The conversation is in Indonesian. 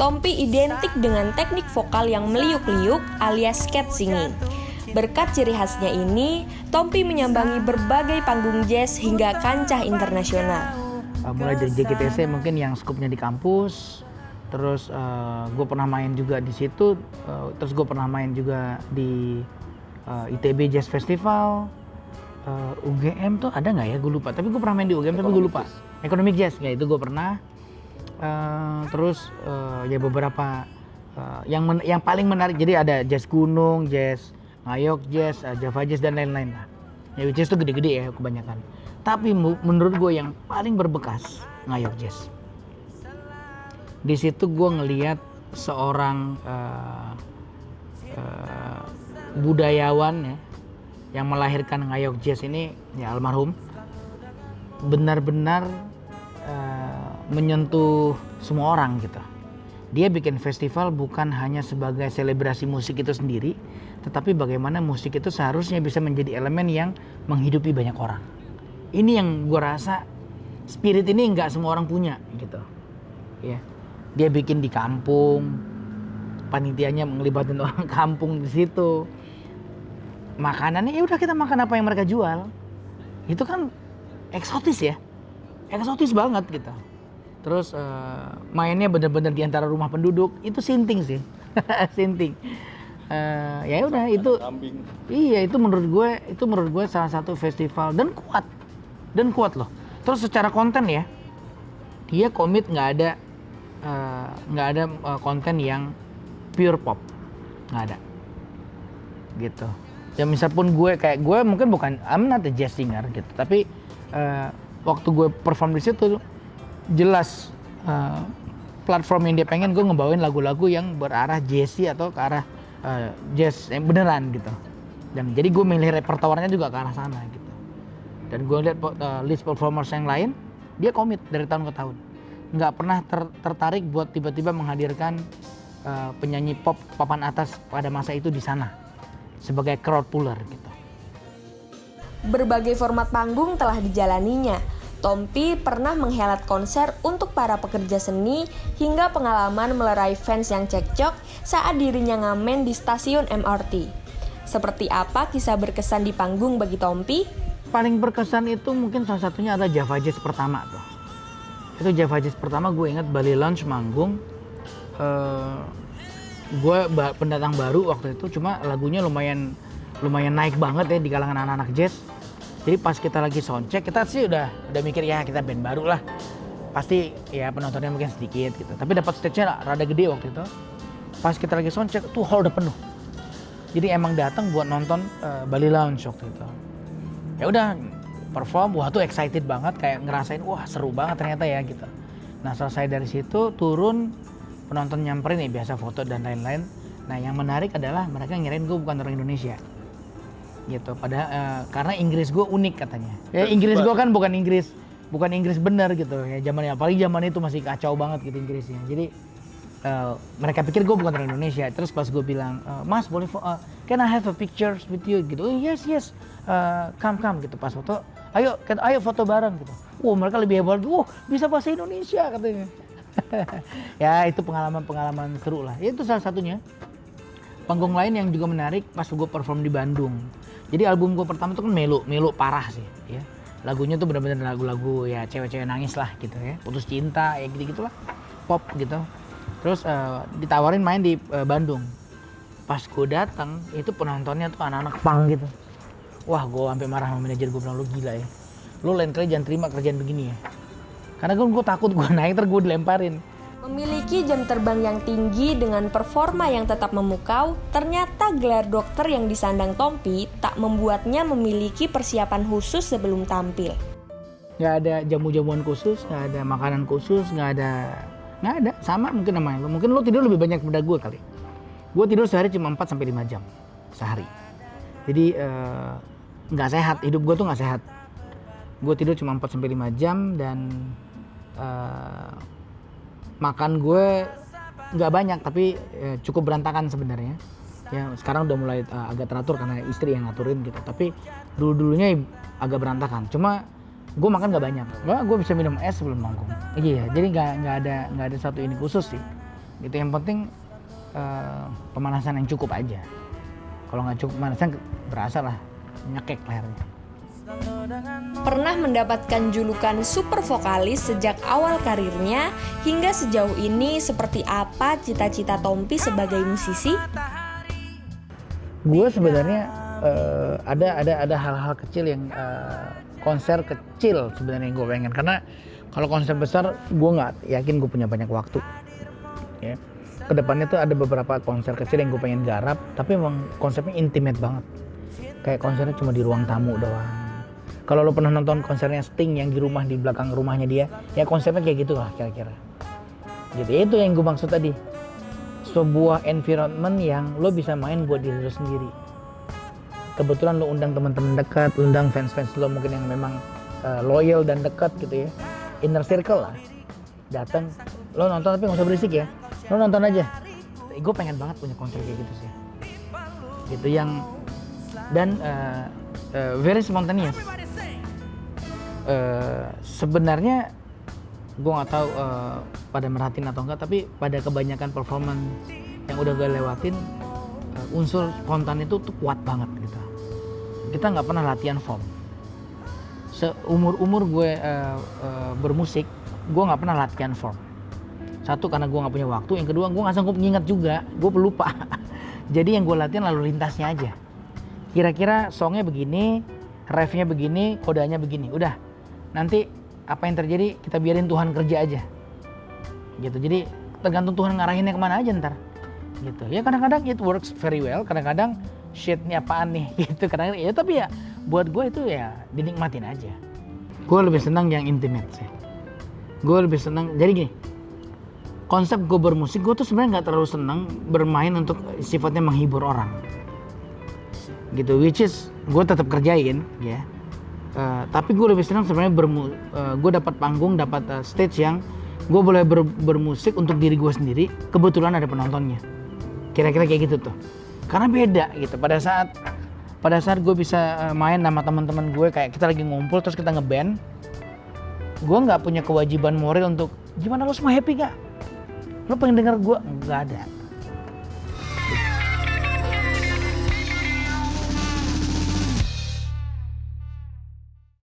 Tompi identik dengan teknik vokal yang meliuk-liuk alias cat singing. Berkat ciri khasnya ini, Tompi menyambangi berbagai panggung jazz hingga kancah internasional. Mulai dari JGTC mungkin yang skupnya di kampus, terus gue pernah main juga di situ, terus gue pernah main juga di ITB Jazz Festival, UGM tuh ada nggak ya, gue lupa. Tapi gue pernah main di UGM tapi gue lupa. Economic Jazz, ya itu gue pernah. Terus ya beberapa yang paling menarik, jadi ada jazz gunung, jazz ngayok jazz, Java jazz dan lain-lain lah. Ya jazz itu gede-gede ya kebanyakan. Tapi menurut gue yang paling berbekas ngayok jazz. Di situ gue ngelihat seorang budayawan ya, yang melahirkan ngayok jazz ini, ya almarhum, benar-benar menyentuh semua orang gitu. Dia bikin festival bukan hanya sebagai selebrasi musik itu sendiri, tetapi bagaimana musik itu seharusnya bisa menjadi elemen yang menghidupi banyak orang. Ini yang gue rasa spirit ini nggak semua orang punya gitu. Ya, dia bikin di kampung, panitianya ngelibatin orang kampung di situ. Makanannya ya udah kita makan apa yang mereka jual. Itu kan eksotis ya, eksotis banget gitu. Terus mainnya bener-bener di antara rumah penduduk, itu sinting sih. Sinting. Ya udah itu. Iya, itu menurut gue salah satu festival dan kuat loh. Terus secara konten ya, dia komit nggak ada konten yang pure pop, nggak ada. Gitu. Ya misal pun gue mungkin bukan, I'm not a jazz singer gitu, tapi waktu gue perform di situ jelas platform yang dia pengen gue ngebawain lagu-lagu yang berarah jazzy atau ke arah jazz yang beneran gitu. Dan jadi gue milih repertoarnya juga ke arah sana gitu. Dan gue lihat list performers yang lain, dia komit dari tahun ke tahun. Nggak pernah tertarik buat tiba-tiba menghadirkan penyanyi pop papan atas pada masa itu di sana sebagai crowd puller gitu. Berbagai format panggung telah dijalaninya. Tompi pernah menghelat konser untuk para pekerja seni hingga pengalaman melerai fans yang cekcok saat dirinya ngamen di stasiun MRT. Seperti apa kisah berkesan di panggung bagi Tompi? Paling berkesan itu mungkin salah satunya adalah Java Jazz pertama tuh. Itu Java Jazz pertama, gue ingat Bali Lounge manggung. Gue pendatang baru waktu itu, cuma lagunya lumayan naik banget ya di kalangan anak-anak jazz. Jadi pas kita lagi soundcheck, kita sih udah mikir ya kita band baru lah, pasti ya penontonnya mungkin sedikit gitu. Tapi dapat stage-nya rada gede waktu itu. Pas kita lagi soundcheck tuh hall udah penuh. Jadi emang datang buat nonton Bali Lounge waktu itu. Ya udah perform, wah tuh excited banget, kayak ngerasain wah seru banget ternyata ya gitu. Nah selesai dari situ turun, penonton nyamperin nih biasa foto dan lain-lain. Nah yang menarik adalah mereka ngirain gue bukan orang Indonesia. Gitu, padahal karena Inggris gue unik katanya. Ya Inggris gue kan bukan Inggris bener gitu ya, zamannya apalagi zaman itu masih kacau banget gitu Inggrisnya. Jadi mereka pikir gue bukan orang Indonesia. Terus pas gue bilang, Mas boleh can I have a pictures with you gitu. Oh, yes come gitu. Pas foto, ayo foto bareng gitu. Mereka lebih hebat, bisa bahasa Indonesia katanya. Ya itu pengalaman seru lah. Itu salah satunya. Panggung lain yang juga menarik pas gue perform di Bandung. Jadi album gue pertama tuh kan melo parah sih ya. Lagunya tuh benar-benar lagu-lagu ya cewek-cewek nangis lah gitu ya. Putus cinta ya gitu-gitulah. Pop gitu. Terus ditawarin main di Bandung. Pas gue datang itu penontonnya tuh anak-anak punk gitu. Wah, gue sampai marah sama manajer gue, bilang lu gila ya. Lu lain kali jangan terima kerjaan begini ya. Karena gue takut gue naik terus gue dilemparin. Memiliki jam terbang yang tinggi dengan performa yang tetap memukau, ternyata gelar dokter yang disandang Tompi tak membuatnya memiliki persiapan khusus sebelum tampil. Nggak ada jamu-jamuan khusus, nggak ada makanan khusus, nggak ada. Sama mungkin sama lo. Mungkin lo tidur lebih banyak daripada gue kali. Gue tidur sehari cuma 4-5 jam sehari. Jadi nggak sehat, hidup gue tuh nggak sehat. Gue tidur cuma 4-5 jam dan makan gue nggak banyak tapi cukup berantakan sebenarnya. Ya sekarang udah mulai agak teratur karena istri yang ngaturin gitu. Tapi dulunya agak berantakan. Cuma gue makan nggak banyak. Gue bisa minum es sebelum manggung. Iya, jadi nggak ada satu ini khusus sih. gitu. Yang penting pemanasan yang cukup aja. Kalau nggak cukup pemanasan berasa lah nyekek lehernya. Pernah mendapatkan julukan super vokalis sejak awal karirnya, hingga sejauh ini seperti apa cita-cita Tompi sebagai musisi? Gue sebenarnya ada hal-hal kecil yang konser kecil sebenarnya yang gue pengen, karena kalau konser besar gue nggak yakin gue punya banyak waktu. Ya. Kedepannya tuh ada beberapa konser kecil yang gue pengen garap, tapi emang konsepnya intimate banget. Kayak konsernya cuma di ruang tamu doang. Kalau lo pernah nonton konsernya Sting yang di rumah, di belakang rumahnya dia, ya konsepnya kayak gitu lah kira-kira. Gitu, itu yang gue maksud tadi. Sebuah environment yang lo bisa main buat diri lo sendiri. Kebetulan lo undang teman-teman dekat, undang fans-fans lo mungkin yang memang loyal dan dekat gitu ya. Inner circle lah. Datang, lo nonton tapi nggak usah berisik ya. Lo nonton aja. Gue pengen banget punya konser kayak gitu sih. Gitu yang dan very spontaneous. Sebenarnya gue nggak tahu pada merhatiin atau enggak, tapi pada kebanyakan performance yang udah gue lewatin unsur spontan itu tuh kuat banget gitu. Kita nggak pernah latihan form. Seumur gue bermusik, gue nggak pernah latihan form. Satu, karena gue nggak punya waktu. Yang kedua, gue nggak sanggup nginget juga, gue pelupa. Jadi yang gue latihan lalu lintasnya aja. Kira-kira songnya begini, refnya begini, kodanya begini. Udah, nanti apa yang terjadi kita biarin Tuhan kerja aja. Gitu. Jadi tergantung Tuhan ngarahinnya kemana aja ntar. Gitu. Ya kadang-kadang it works very well, kadang-kadang shit nih apaan nih gitu. Kadang-kadang ya, tapi ya buat gue itu ya dinikmatin aja. Gue lebih senang yang intimate sih. Gue lebih senang, jadi gini, konsep gue bermusik, gue tuh sebenarnya nggak terlalu senang bermain untuk sifatnya menghibur orang. Gitu, which is gue tetap kerjain ya. Tapi gue lebih senang sebenarnya gue dapat panggung, dapat stage yang gue boleh bermusik untuk diri gue sendiri. Kebetulan ada penontonnya. Kira-kira kayak gitu tuh. Karena beda gitu. Pada saat gue bisa main sama teman-teman gue, kayak kita lagi ngumpul terus kita ngeband, gue nggak punya kewajiban moral untuk gimana lo semua happy gak? Lo pengen denger gue? Nggak ada.